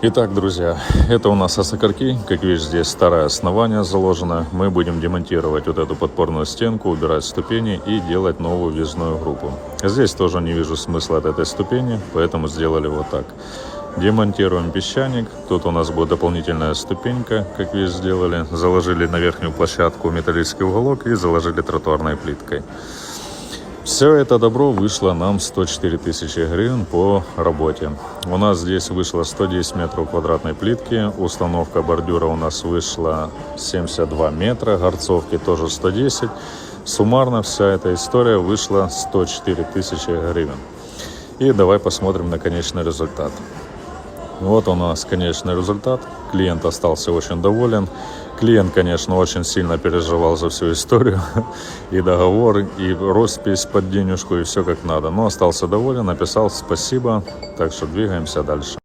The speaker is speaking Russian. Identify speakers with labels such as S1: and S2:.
S1: Итак, друзья, это у нас осокорки. Как видишь, здесь старое основание заложено. Мы будем демонтировать вот эту подпорную стенку, убирать ступени и делать новую въездную группу. Здесь тоже не вижу смысла от этой ступени, поэтому сделали вот так. Демонтируем песчаник. Тут у нас будет дополнительная ступенька, как видишь, сделали. Заложили на верхнюю площадку металлический уголок и заложили тротуарной плиткой. Все это добро вышло нам 104 тысячи гривен по работе. У нас здесь вышло 110 метров квадратной плитки, установка бордюра у нас вышла 72 метра, горцовки тоже 110. Суммарно вся эта история вышла 104 тысячи гривен. И давай посмотрим на конечный результат. Вот у нас конечный результат. Клиент остался очень доволен. Клиент, конечно, очень сильно переживал за всю историю. И договор, и роспись под денежку, и все как надо. Но остался доволен, написал спасибо. Так что двигаемся дальше.